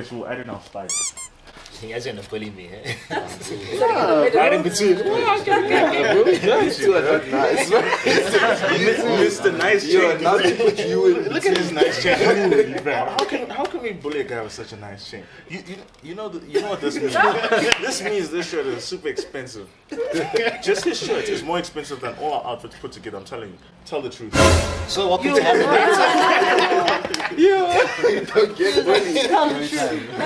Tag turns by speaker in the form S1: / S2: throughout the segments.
S1: fresh. We'll add in our spice.
S2: You guys are gonna bully me, eh?
S3: Right in between.
S1: Mr. Nice chain.
S3: Now they put you in.
S1: Look at his nice chain. How can we bully a guy with such a nice chain? You know what this means? This means this shirt is super expensive. Just his shirt is more expensive than all our outfits put together. I'm telling you. Tell the truth.
S2: So welcome to Hamlet.
S3: Don't get bullied.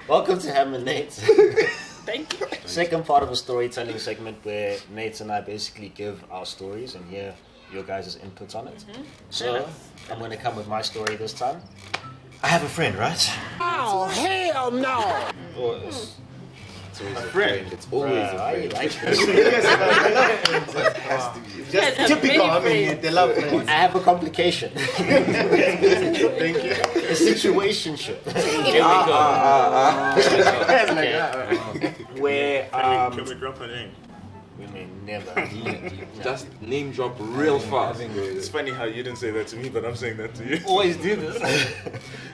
S2: Welcome to Hamlet, Nate.
S4: Thank you.
S2: Second part of a storytelling segment where Nate and I basically give our stories and hear your guys' inputs on it. So I'm going to come with my story this time. I have a friend, right?
S5: Oh, hell no!
S3: It's always a friend. It's always a friend.
S2: Like this.
S4: Just
S5: Typical, I mean, they love friends.
S2: I have a complication.
S1: Thank you.
S2: A situationship. Here we go. Where
S1: Can we drop her name?
S2: we may never.
S3: Just name drop real fast.
S1: It's funny how you didn't say that to me, but I'm saying that to you.
S2: Always do this.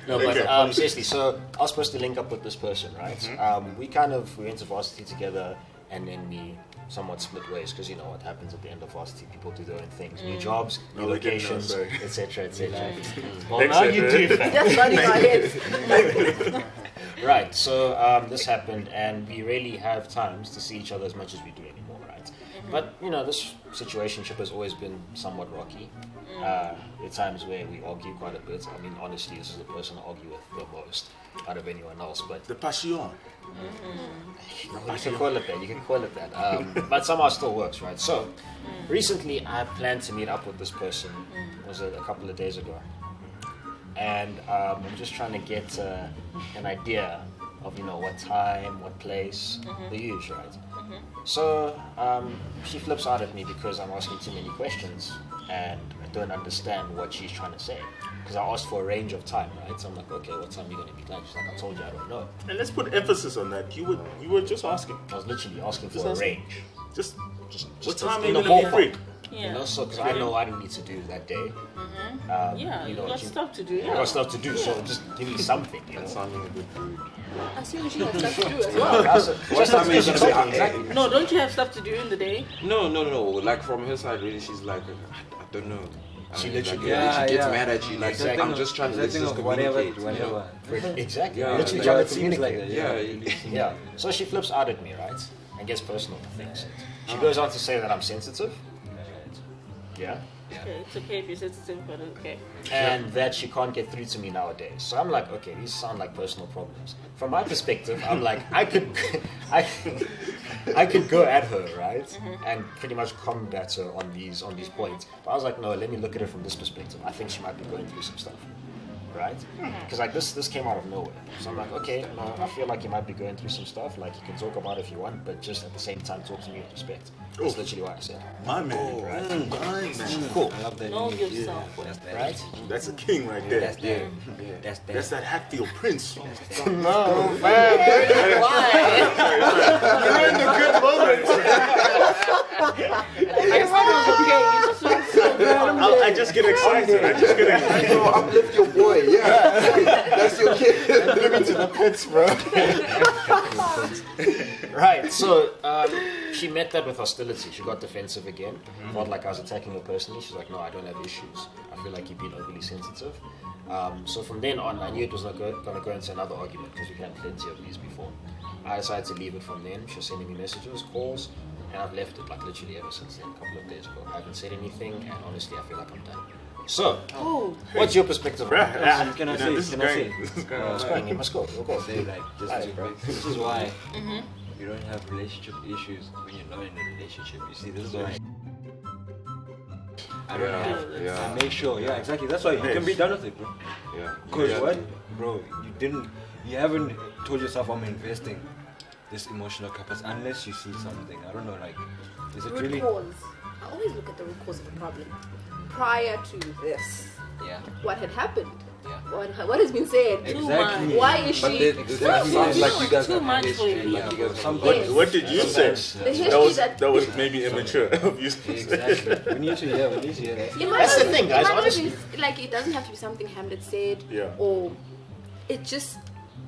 S2: No, but
S1: Okay.
S2: seriously. So I was supposed to link up with this person, right? We went to varsity together, and then we somewhat split ways because you know what happens at the end of varsity. People do their own things, new jobs, new
S1: No, they didn't, no,
S2: locations,
S1: sorry.
S2: etc., etc. Well,
S1: Thanks,
S2: now you
S1: Edward.
S2: do. Fam.
S4: Just running my head.
S2: Right. So this happened, and we rarely have times to see each other as much as we do anymore, right? But you know, this situationship has always been somewhat rocky. There are times where we argue quite a bit. I mean, honestly, this is the person I argue with the most out of anyone else. But
S1: The passion.
S2: you can call it that. You can call it that. But somehow it still works, right? So recently, I planned to meet up with this person. Was it a couple of days ago? And I'm just trying to get an idea of what time, what place, the usual, right? So she flips out at me because I'm asking too many questions and I don't understand what she's trying to say. Because I asked for a range of time, right? So I'm like, okay, what time are you going to meet? She's like, I told you I don't know.
S1: And let's put emphasis on that. You were just asking.
S2: I was literally asking for
S1: Just
S2: a
S1: asking.
S2: range.
S1: Just
S2: Just
S1: what time are
S2: in
S1: you
S2: the
S1: going to be
S2: ballpark.
S1: free?
S4: Yeah.
S2: So because I know I don't need to do that day.
S4: Yeah, you got stuff to do.
S2: I got stuff to do, so just give me something,
S3: Sounding a bit rude.
S4: Assuming she has stuff to do as well.
S2: What time is it?
S3: Exactly.
S4: No, don't you have stuff to do in the day?
S3: No. Like from her side, really, she's like, I don't know.
S2: She
S3: Like,
S2: literally-
S3: she gets mad at you. Like,
S2: Exactly.
S3: I'm just trying to let's just communicate.
S6: Whatever.
S2: Exactly.
S3: Yeah,
S2: Literally
S3: yeah,
S2: trying
S6: it
S2: to
S6: seems
S2: communicate.
S6: like that.
S3: Yeah.
S2: Yeah. So she flips out at me, right? And gets personal with things. She goes on to say that I'm sensitive. Yeah.
S4: Okay, it's okay if you're sensitive, but okay.
S2: And that she can't get through to me nowadays. So I'm like, okay, these sound like personal problems. From my perspective, I'm like, I could go at her, right? And pretty much combat her on these points. But I was like, no, let me look at it from this perspective. I think she might be going through some stuff. Right? Because like this came out of nowhere. So I'm like, okay, no, I feel like you might be going through some stuff. Like you can talk about it if you want, but just at the same time talk to me with respect. That's literally what I said.
S1: My man.
S2: Right?
S1: My man.
S2: Cool.
S6: I love that.
S4: Know yourself.
S2: Right?
S1: That's a king right there.
S6: That's there.
S1: That's that Hatfield Prince.
S2: No, man. Why?
S1: You're in the good moments.
S4: I thought it was okay. You just went so
S1: I just get excited.
S3: So uplift your boy, yeah. That's your kid.
S2: Bring me to the pits, bro. Right, so she met that with hostility. She got defensive again. Felt like I was attacking her personally. She's like, no, I don't have issues. I feel like you've been overly sensitive. So from then on, I knew it was not going to go into another argument because we've had plenty of these before. I decided to leave it from then. She was sending me messages, calls, and I've left it like literally ever since then, a couple of days ago. I haven't said anything, and honestly, I feel like I'm done. So, what's your perspective on this?
S6: Can I say?
S1: This is
S6: Can I say?
S1: great. This is great.
S2: It's going, you must go. You'll go.
S6: Say like just
S2: Alright,
S6: to
S2: bro.
S6: this is why you don't have relationship issues when you're not in a relationship. You see, this is why I don't have.
S3: Yeah.
S6: I make sure. Yeah, exactly. That's why you can be done with it, bro.
S3: Yeah.
S6: Because
S3: Yeah.
S6: what, bro? You haven't told yourself I'm investing this emotional capacity unless you see something. I don't know, like, is it
S7: Root
S6: really?
S7: cause. I always look at the root cause of the problem. Prior to this,
S6: Yeah.
S7: what had happened?
S6: Yeah.
S7: What has been said?
S6: Exactly.
S7: Why is
S3: But
S7: she?
S3: it sounds like you guys
S4: Too
S3: have
S4: much for
S3: history.
S4: you.
S3: Like you guys have
S6: Somebody.
S1: What did you say?
S7: The history
S1: That was maybe immature of you.
S6: Exactly. We need to hear that.
S7: It might
S2: That's
S7: not
S2: the
S7: be-
S2: thing, guys,
S7: it might not
S2: honestly.
S7: be- like it doesn't have to be something Hamlet said,
S1: Yeah.
S7: or it just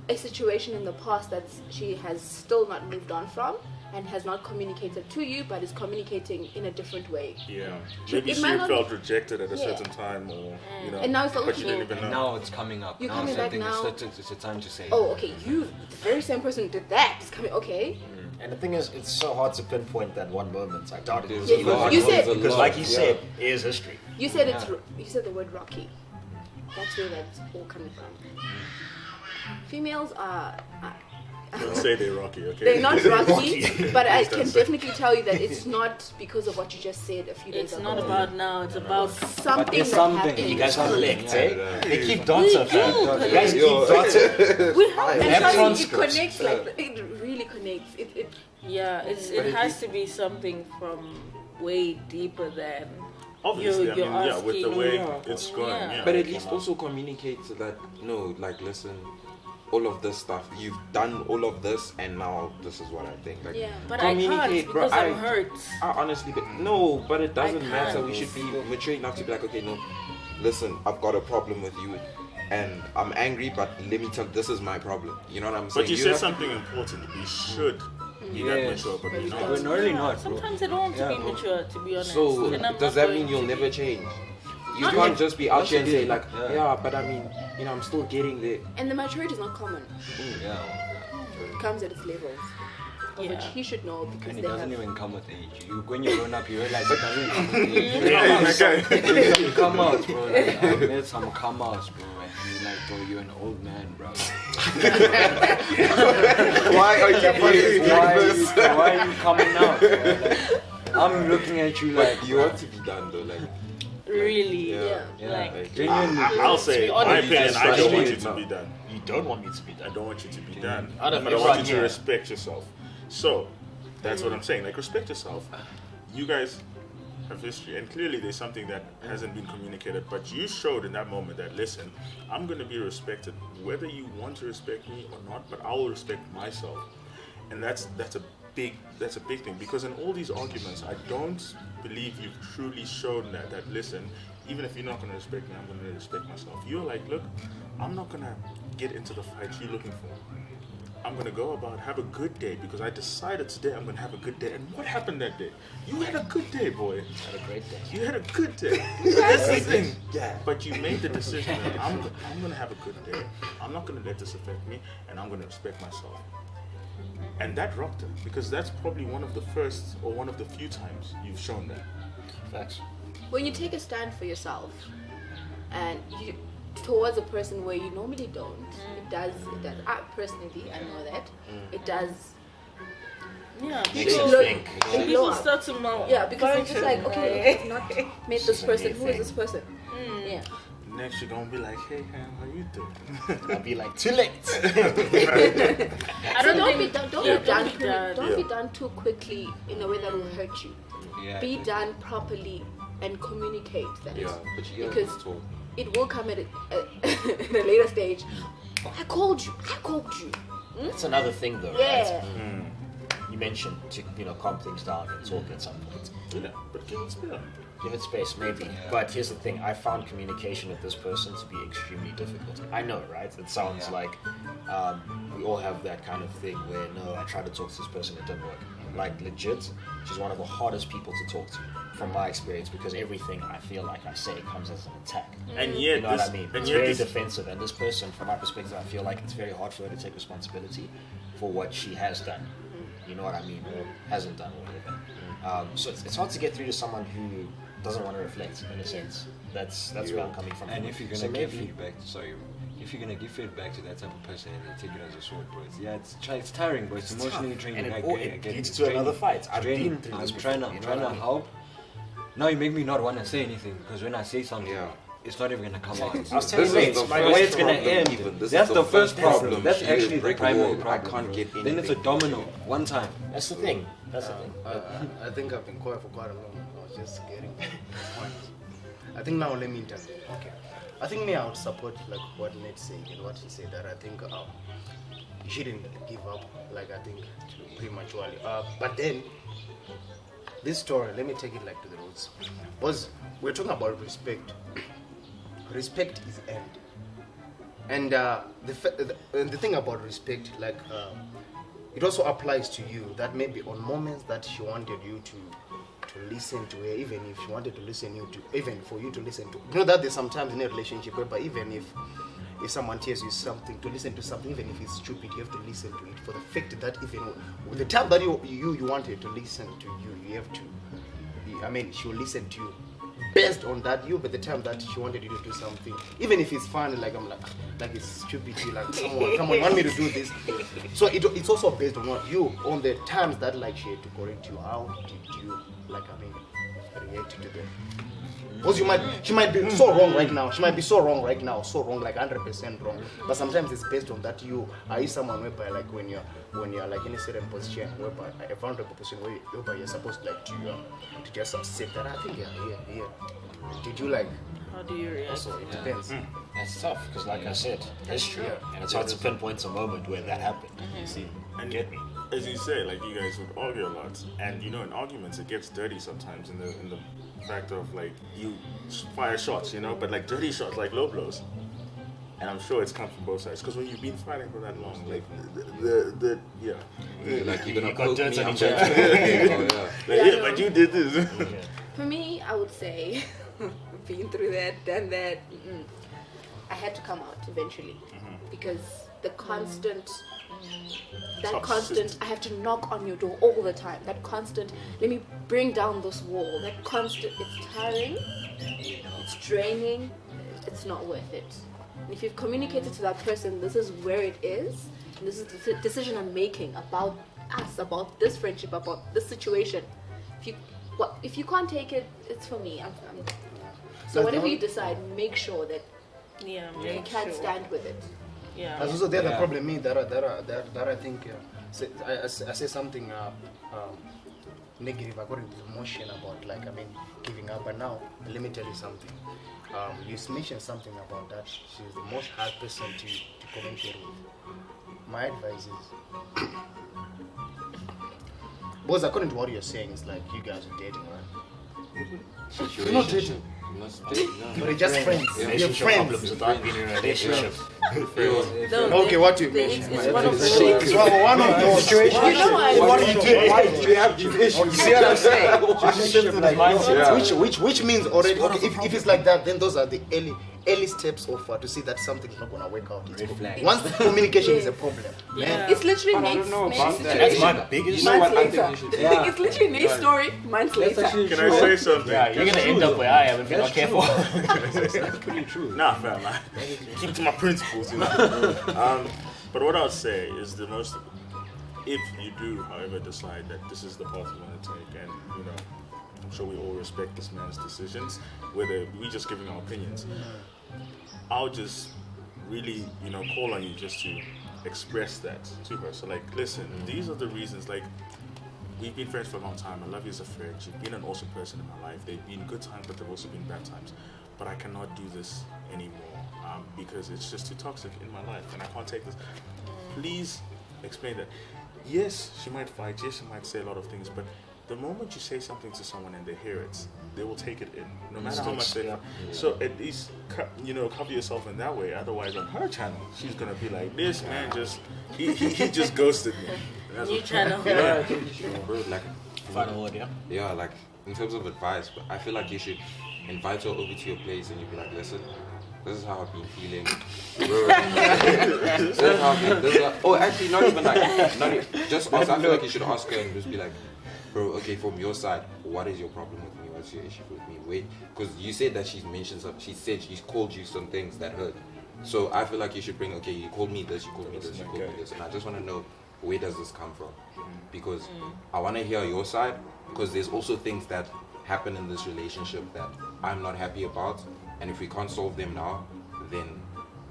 S7: a situation in the past that she has still not moved on from and has not communicated to you, but is communicating in a different way.
S1: Yeah. Maybe she felt rejected at a certain time, or
S7: And now it's like,
S1: but she didn't even know.
S6: Now it's coming up.
S7: You're
S6: now
S7: coming
S6: I
S7: back
S6: think
S7: now.
S6: it's a time to say.
S7: Oh, okay, the very same person who did that is coming. Okay.
S2: And the thing is, it's so hard to pinpoint that one moment. I doubt it is.
S7: Yeah, you said
S2: because, like he said, it is history.
S7: you said you said the word rocky. That's where that's all coming from. Females are.
S1: Don't say they're rocky, okay?
S7: They're not rocky, but I can definitely tell you that it's not because of what you just said a few days
S4: It's
S7: ago.
S4: not about now, it's about
S7: Something
S6: there's
S7: that
S6: something.
S7: happened.
S2: You guys collect, eh? They keep
S4: We
S2: dancing,
S4: do
S2: fam.
S4: collect.
S2: You guys keep dancing.
S4: we have
S7: And
S2: have
S7: trust me, it
S2: transcripts.
S7: connects like it really connects. It
S4: yeah, it has to be something from way deeper than
S1: Obviously,
S4: you're
S1: I mean, with the
S4: asking.
S1: way it's going,
S4: Yeah.
S1: yeah.
S3: But at least also communicate that, no, like, listen, all of this stuff, you've done all of this, and now this is what I think. Like,
S7: Yeah.
S4: But I can't because I'm hurt.
S3: I honestly, but it doesn't
S4: I
S3: matter.
S4: can't.
S3: We should be mature enough to be like, okay, no, listen, I've got a problem with you, and I'm angry, but let me tell you, this is my problem. You know what I'm saying?
S1: But you said
S3: have to-
S1: something important. We should be that
S6: Yes.
S1: mature, but we're
S6: We're
S1: not.
S6: really not, bro.
S4: Sometimes I don't want to
S6: Yeah,
S4: be
S6: bro.
S4: mature, to be honest.
S3: So
S4: And I'm
S3: does
S4: not
S3: that mean
S4: going
S3: you'll
S4: to
S3: never
S4: be.
S3: change? You
S4: Not
S3: can't
S4: yet.
S3: just be out
S6: Yes,
S3: here and
S6: you
S3: say
S6: did.
S3: like,
S6: Yeah.
S3: yeah, but I mean, I'm still getting there.
S7: and the maturity is not common.
S6: Yeah.
S7: It comes at its levels, of which
S4: Yeah.
S7: he should know because
S6: And
S7: they
S6: it doesn't
S7: have.
S6: even come with age. When you're grown up, you realize it doesn't come with age.
S1: Hey, my guy.
S6: You come out, bro. Like, I met some come outs, bro. And you're like, bro, you're an old man, bro.
S3: Why are you being
S6: Why are you coming out, bro? Like, I'm looking at you like,
S3: you want to be done though, like.
S4: Really?
S3: Yeah.
S6: yeah,
S4: Like,
S6: genuinely.
S1: I'll say,
S2: be
S1: my
S2: honest,
S1: opinion,
S2: you guys
S1: I don't
S3: try
S1: want
S3: to
S1: you to
S3: do
S1: be
S3: it
S1: done.
S2: You don't want me to be
S1: I
S2: done.
S1: don't want you to be done.
S2: Out of
S1: But I want you
S2: everyone
S1: to
S2: here.
S1: respect yourself. So, that's what I'm saying. Like, respect yourself. You guys have history, and clearly there's something that hasn't been communicated, but you showed in that moment that, listen, I'm going to be respected, whether you want to respect me or not, but I will respect myself. And that's a big thing, because in all these arguments, I don't believe you've truly shown that listen, even if you're not going to respect me, I'm going to respect myself. You're like, look, I'm not going to get into the fight you're looking for. I'm going to go about, have a good day, because I decided today I'm going to have a good day. And what happened that day? You had a good day, boy.
S2: Had a great day.
S1: You had a good day. That's the thing. Yeah. But you made the decision that I'm going to have a good day. I'm not going to let this affect me, and I'm going to respect myself. And that rocked her, because that's probably one of the first or one of the few times you've shown that.
S2: Facts.
S7: When you take a stand for yourself, and you towards a person where you normally don't, it does. I personally, I know that it does.
S4: yeah,
S2: Makes
S4: people,
S2: you think.
S7: It
S4: people
S7: blow up.
S4: start to mount.
S7: Yeah, because it's just like, okay, I've not met this
S2: a
S7: person.
S2: new
S7: Who is
S2: thing.
S7: this person? Yeah.
S1: Next, you're going to be like, hey, Ham, how you doing?
S2: I'd be like, too late.
S4: I
S7: So
S4: don't
S7: don't
S4: think,
S7: be done. Don't
S4: yeah,
S7: be done.
S4: don't be done.
S7: Don't
S1: Yeah.
S7: be done too quickly in a way that will hurt you.
S6: Yeah.
S7: Be done properly and communicate that.
S3: Yeah, but you gotta
S7: Because
S3: talk.
S7: it will come at a later stage. I called you.
S2: That's another thing, though,
S7: Yeah.
S2: right? You mentioned to calm things down and talk at some point.
S1: Yeah, but give it space.
S2: Give it space, maybe. But here's the thing: I found communication with this person to be extremely difficult. I know, right? It sounds like we all have that kind of thing where no, I tried to talk to this person, it didn't work. Like legit, she's one of the hardest people to talk to, from my experience, because everything I feel like I say comes as an attack.
S1: And yet,
S2: You know what I mean?
S1: and
S2: It's
S1: yet
S2: very
S1: this,
S2: defensive, and this person, from my perspective, I feel like it's very hard for her to take responsibility for what she has done. You know what I mean? Or hasn't done, or whatever. So it's hard to get through to someone who doesn't want to reflect, in a sense. That's where I'm coming from.
S6: And if you're gonna
S2: So
S6: give
S2: maybe-
S6: feedback, if you're gonna give feedback to that type of person and they take it as a sword, bro, it's tiring, bro. It's emotionally draining.
S2: And
S6: I
S2: it
S6: get
S2: leads
S6: it's
S2: to
S6: draining.
S2: another fight.
S6: It's
S2: I've
S6: draining.
S2: been through this
S6: I'm trying
S2: before, you know
S6: to
S2: what I mean?
S6: help. Now you make me not want to say anything, because when I say something,
S3: Yeah.
S6: it's not even gonna come out.
S2: I was telling
S3: This
S2: you,
S3: is
S2: it's
S3: the
S2: my
S6: way
S3: first
S6: it's gonna
S3: problem
S6: end.
S3: even. This
S6: That's
S3: is
S6: the first problem.
S3: problem.
S6: That's
S3: She
S6: actually the
S3: break a
S6: primary
S3: wall.
S6: problem.
S3: I can't
S6: bro.
S3: get anything.
S6: Then it's a domino. One time.
S2: That's the thing. That's the thing.
S5: I think I've been quiet for quite a long. I was just getting point. I think now let me intervene. Okay. I think me I would support like what Nate said and what he said, that I think you shouldn't give up, like I think prematurely. But then this story, let me take it like to the roots. Was we're talking about respect. Respect is earned. And the thing about respect, like it also applies to you. That maybe on moments that she wanted you to listen to her, even if she wanted to listen you to, even for you to listen to. You know that there's sometimes in a relationship whereby even if someone tells you something, to listen to something, even if it's stupid, you have to listen to it for the fact that even with the time that you wanted to listen to you have to. I mean, she will listen to you based on that. You, by the time that she wanted you to do something, even if it's fun, like I'm like it's stupid, like someone want me to do this. So it's also based on what you, on the times that like she had to correct you. How did you react to them? Because she might be so wrong right now. She might be so wrong right now, so wrong, like 100% wrong. But sometimes it's based on that are you someone whereby like when you're like in a certain position, whereby a vulnerable position whereby you're supposed to just accept that. I think yeah. Did you like?
S4: How do you react?
S5: Also, it depends.
S2: That's tough because, like I said, history, and it's hard to pinpoint a moment where that happened. You see, and get me.
S1: As you say, like you guys would argue a lot, and in arguments it gets dirty sometimes in the fact of like you fire shots, but like dirty shots, like low blows. And I'm sure it's come from both sides because when you've been fighting for that long, like
S3: Like you're gonna
S2: got
S3: poke
S2: dirt
S3: me,
S2: on
S3: I'm
S2: each
S3: gonna
S2: other.
S1: but you did this.
S7: For me, I would say, been through that, done that, I had to come out eventually because the constant, I have to knock on your door all the time. That constant, let me bring down this wall. That constant, it's tiring, it's draining, it's not worth it. And if you've communicated to that person, this is where it is, and this is the decision I'm making about us, about this friendship, about this situation. If you can't take it, it's for me. So whatever you decide, make sure that you can't stand with it.
S4: Yeah.
S5: As also the other problem me that I think I say something negative according to the emotion about giving up. But now let me tell you something. You mentioned something about that she's the most hard person to communicate with. My advice is, because according to what you're saying, it's like you guys are dating, right? You're not dating. We're just friends.
S2: Yeah.
S5: We're friends.
S2: Problems without being in a relationship.
S5: Okay, what you mentioned.
S4: It's one of those.
S5: It's one of those situations.
S3: Why did you have these issues?
S5: You see what I'm saying? Which means already. Okay, if it's like that, then those are the early steps of to see that something's not gonna work out. Once the communication is a problem, man.
S7: It's literally
S3: I don't
S7: Nate's
S3: know
S7: Nate's
S3: about that.
S2: That's
S7: situation.
S2: my biggest.
S3: You know what I
S7: Months
S3: think
S7: later.
S3: we should
S7: It's literally Nate's story months later.
S1: Can I say something?
S2: Yeah, you're gonna end up where I am if you're not careful.
S6: That's pretty true.
S1: Nah, fam, man. Keep to my principles, But what I'll say is if you do, however, decide that this is the path you want to take, and I'm sure we all respect this man's decisions, whether we just giving our opinions. I'll just really, call on you just to express that to her. So, like, listen, these are the reasons, like, we've been friends for a long time. I love you as a friend. You've been an awesome person in my life. They've been good times, but they've also been bad times. But I cannot do this anymore because it's just too toxic in my life, and I can't take this. Please explain that. Yes, she might fight. Yes, she might say a lot of things, but the moment you say something to someone and they hear it, they will take it in, no matter how much they. So at least cover yourself in that way. Otherwise, on her channel, she's gonna be like, "This man he just ghosted me." That's
S4: New channel.
S3: Bro, like,
S2: Final word, yeah?
S3: yeah, like in terms of advice, but I feel like you should invite her over to your place and you'd be like, listen, this is how I've been feeling. Bro, this is how I've been. Oh, actually, not even just ask. I feel like you should ask her and just be like, bro, okay, from your side, what is your problem with me? What's your issue with me? Wait, because you said that she's mentioned some. She said she's called you some things that hurt. So I feel like you should bring. Okay, you called me this. You called me this. You called me this. And I just want to know, where does this come from? Because I want to hear your side. Because there's also things that happen in this relationship that I'm not happy about, and if we can't solve them now, then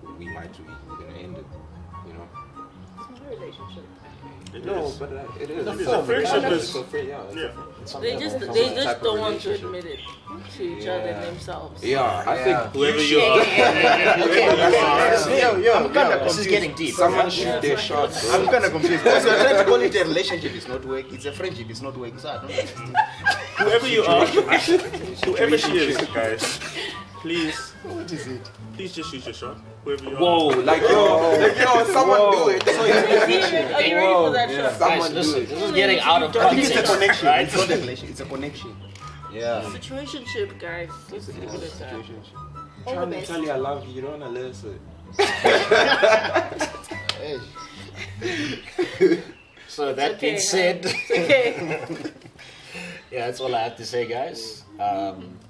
S3: we're gonna end it.
S7: It's not a relationship.
S3: No, but it is.
S1: A friendship is.
S4: They just don't want to admit it to each other themselves.
S3: Yeah, I think
S1: Whoever you are.
S5: I'm kind of
S2: This is getting deep.
S3: someone shoot their shot. Bro.
S5: I'm kind of confused. Because you're trying to call it a relationship, it's not work. It's a friendship, it's not work. So I don't understand.
S1: Whoever you are, whoever she is, guys, please.
S5: What is it?
S1: Please just shoot your shot. whoever you are.
S3: Whoa, like yo, someone do it. That's what
S4: Are you ready for that shot?
S2: Guys,
S3: Someone
S2: listen,
S3: do it.
S2: this is getting out of
S5: I think
S2: context.
S5: it's a connection.
S2: Right?
S5: It's not a relation. It's a connection.
S6: Yeah.
S4: Situationship, guys. Let's leave it at that.
S7: All the
S3: Trying to
S7: best.
S3: tell you I love you, you don't wanna listen.
S2: So that being
S4: okay,
S2: said,
S4: Okay.
S2: yeah, that's all I have to say, guys.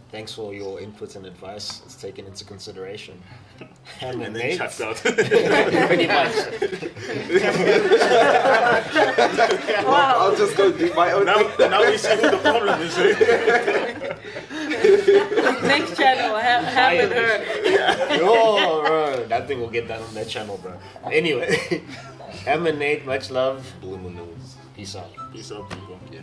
S2: Thanks for your input and advice. It's taken into consideration.
S1: And
S2: And
S1: then chucked out.
S2: pretty much.
S4: Wow.
S3: I'll just go do my own thing.
S1: now we see who the problem is. Eh?
S4: Next channel, haven't heard.
S2: Yo, bro, that thing will get done on that channel, bro. Anyway, Ham and Nate, much love.
S3: Blue Moons.
S2: Peace out.
S1: Peace out, people.
S3: Yeah.